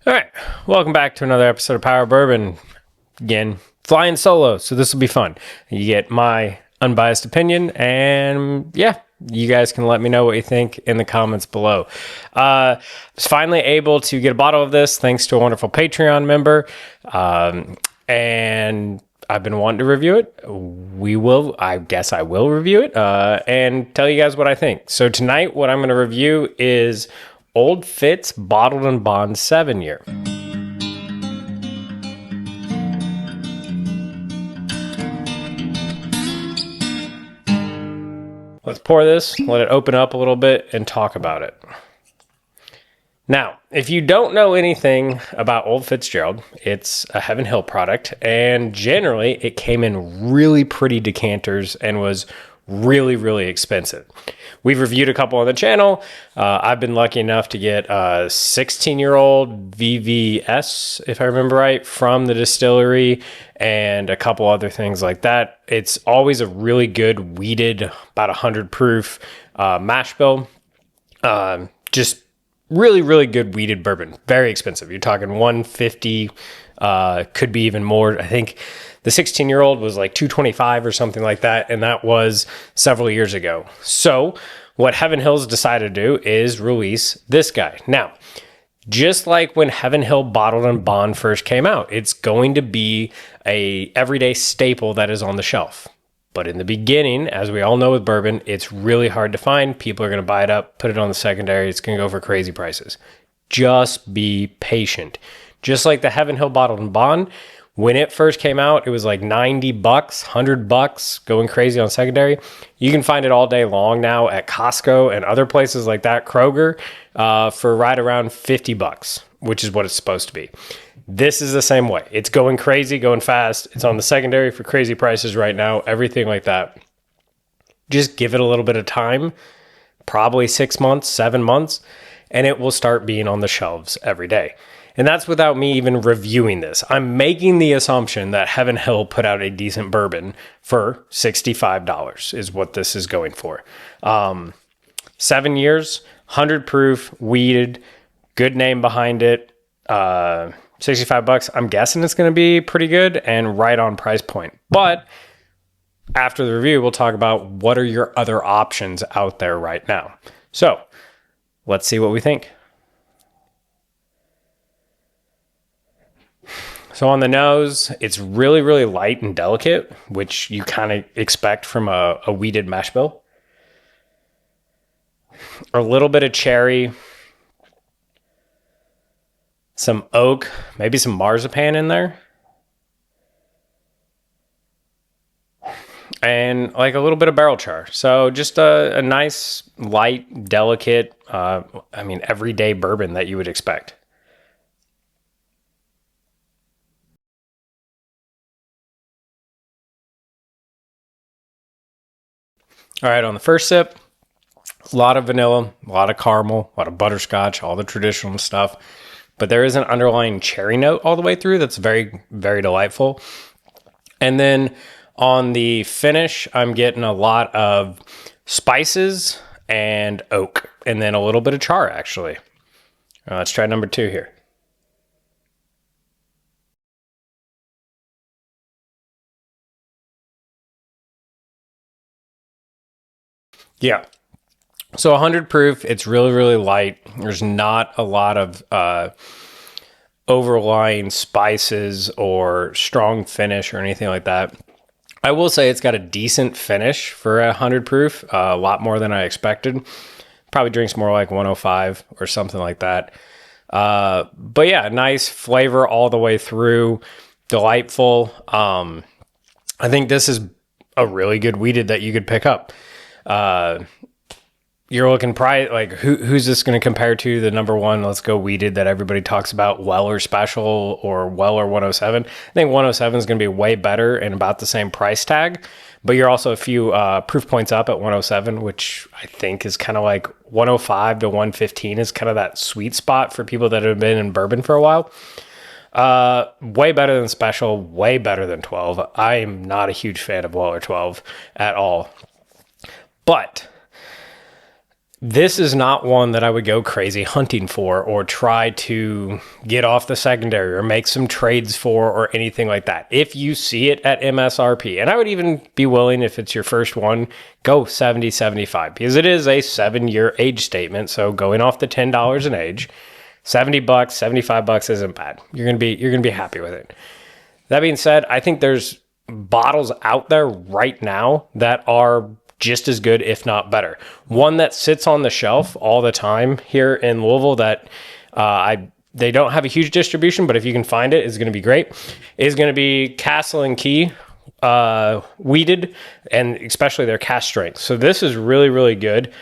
All right, welcome back to another episode of Power Bourbon. Again, flying solo, so this will be fun. You get my unbiased opinion, and yeah, you guys can let me know what you think in the comments below. I was finally able to get a bottle of this thanks to a wonderful Patreon member, and I've been wanting to review it. I guess I will review it and tell you guys what I think. So tonight, what I'm going to review is Old Fitz Bottled and Bond 7-year. Let's pour this, let it open up a little bit, and talk about it. Now, if you don't know anything about Old Fitzgerald, it's a Heaven Hill product, and generally it came in really pretty decanters and was really, really expensive. We've reviewed a couple on the channel. I've been lucky enough to get a 16-year-old VVS, if I remember right, from the distillery, and a couple other things like that. It's always a really good weeded, about 100 proof mash bill. Just really, really good weeded bourbon. Very expensive. You're talking $150, could be even more. I think the 16-year-old was like $225 or something like that, and that was several years ago. So what Heaven Hill's decided to do is release this guy. Now, just like when Heaven Hill Bottled and Bond first came out, it's going to be a everyday staple that is on the shelf. But in the beginning, as we all know with bourbon, it's really hard to find. People are going to buy it up, put it on the secondary. It's going to go for crazy prices. Just be patient. Just like the Heaven Hill Bottled and Bond, when it first came out, it was like $90, $100, going crazy on secondary. You can find it all day long now at Costco and other places like that, Kroger, for right around $50, which is what it's supposed to be. This is the same way. It's going crazy, going fast. It's on the secondary for crazy prices right now, everything like that. Just give it a little bit of time, probably 6 months, 7 months, and it will start being on the shelves every day. And that's without me even reviewing this. I'm making the assumption that Heaven Hill put out a decent bourbon for $65 is what this is going for. 7 years, 100 proof, weeded, good name behind it. $65. I'm guessing it's going to be pretty good and right on price point. But after the review, we'll talk about what are your other options out there right now. So let's see what we think. So on the nose, it's really, really light and delicate, which you kind of expect from a weeded mash bill. A little bit of cherry, some oak, maybe some marzipan in there. And like a little bit of barrel char. So just a nice, light, delicate, everyday bourbon that you would expect. All right, on the first sip, a lot of vanilla, a lot of caramel, a lot of butterscotch, all the traditional stuff. But there is an underlying cherry note all the way through that's very, very delightful. And then on the finish, I'm getting a lot of spices and oak, and then a little bit of char, actually. Let's try number 2 here. Yeah. So 100 proof, it's really, really light. There's not a lot of overlying spices or strong finish or anything like that. I will say it's got a decent finish for 100 proof, a lot more than I expected. Probably drinks more like 105 or something like that. But yeah, nice flavor all the way through, delightful. I think this is a really good weeded that you could pick up. You're looking probably like who's this going to compare to? The number one, let's go weeded that everybody talks about, Weller Special or Weller 107. I think 107 is going to be way better and about the same price tag, but you're also a few proof points up at 107, which I think is kind of like 105 to 115 is kind of that sweet spot for people that have been in bourbon for a while. Way better than Special, way better than 12. I am not a huge fan of Weller 12 at all, but This is not one that I would go crazy hunting for or try to get off the secondary or make some trades for or anything like that. If you see it at MSRP, and I would even be willing, if it's your first one, go 70, 75, because it is a 7-year age statement. So going off the $10 an age, $70, $75 isn't bad. You're going to be happy with it. That being said, I think there's bottles out there right now that are just as good, if not better. One that sits on the shelf all the time here in Louisville that they don't have a huge distribution, but if you can find it, it's going to be great, is going to be Castle and Key weeded, and especially their cast strength. So this is really, really good.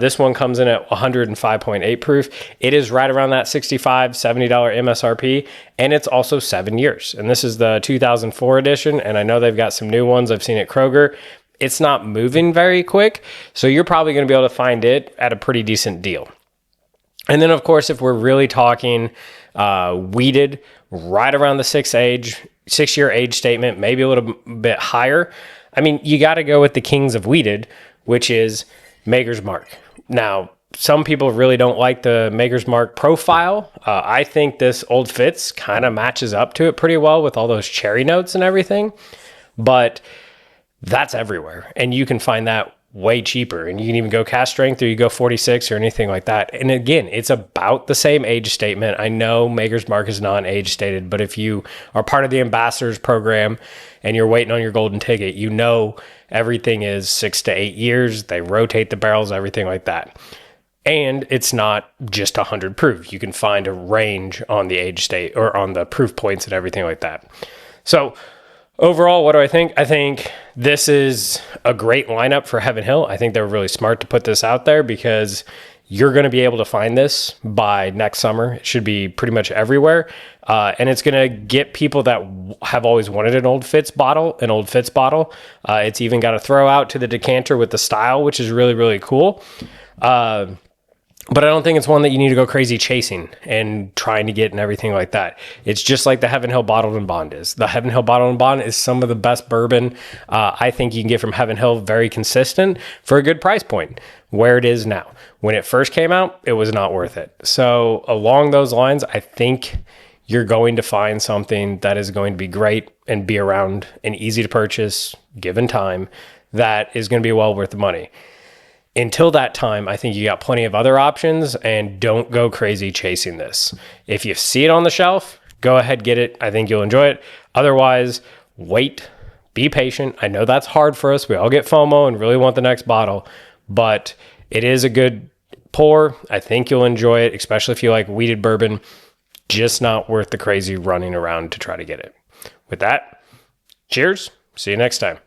This one comes in at 105.8 proof. It is right around that $65, $70 MSRP, and it's also 7 years. And this is the 2004 edition, and I know they've got some new ones I've seen at Kroger. It's not moving very quick, so you're probably going to be able to find it at a pretty decent deal. And then, of course, if we're really talking weeded, right around the 6-year age statement, maybe a little bit higher, I mean, you got to go with the kings of weeded, which is Maker's Mark. Now, some people really don't like the Maker's Mark profile. I think this Old Fitz kind of matches up to it pretty well with all those cherry notes and everything, but that's everywhere, and you can find that way cheaper, and you can even go cast strength or you go 46 or anything like that. And again, it's about the same age statement. I know Maker's Mark is not age stated, but if you are part of the ambassadors program and you're waiting on your golden ticket, you know everything is 6 to 8 years. They rotate the barrels, everything like that. And it's not just 100 proof. You can find a range on the age state or on the proof points and everything like that. So overall, what do I think? I think this is a great lineup for Heaven Hill. I think they're really smart to put this out there because you're going to be able to find this by next summer. It should be pretty much everywhere. And it's going to get people that have always wanted an Old Fitz bottle. It's even got a throw out to the decanter with the style, which is really, really cool. But I don't think it's one that you need to go crazy chasing and trying to get and everything like that. It's just like the Heaven Hill Bottled and Bond is. The Heaven Hill Bottled and Bond is some of the best bourbon I think you can get from Heaven Hill, very consistent for a good price point where it is now. When it first came out, it was not worth it. So along those lines, I think you're going to find something that is going to be great and be around and easy to purchase given time that is going to be well worth the money. Until that time, I think you got plenty of other options, and don't go crazy chasing this. If you see it on the shelf, go ahead, get it. I think you'll enjoy it. Otherwise, wait, be patient. I know that's hard for us. We all get FOMO and really want the next bottle, but it is a good pour. I think you'll enjoy it, especially if you like weeded bourbon. Just not worth the crazy running around to try to get it. With that, cheers. See you next time.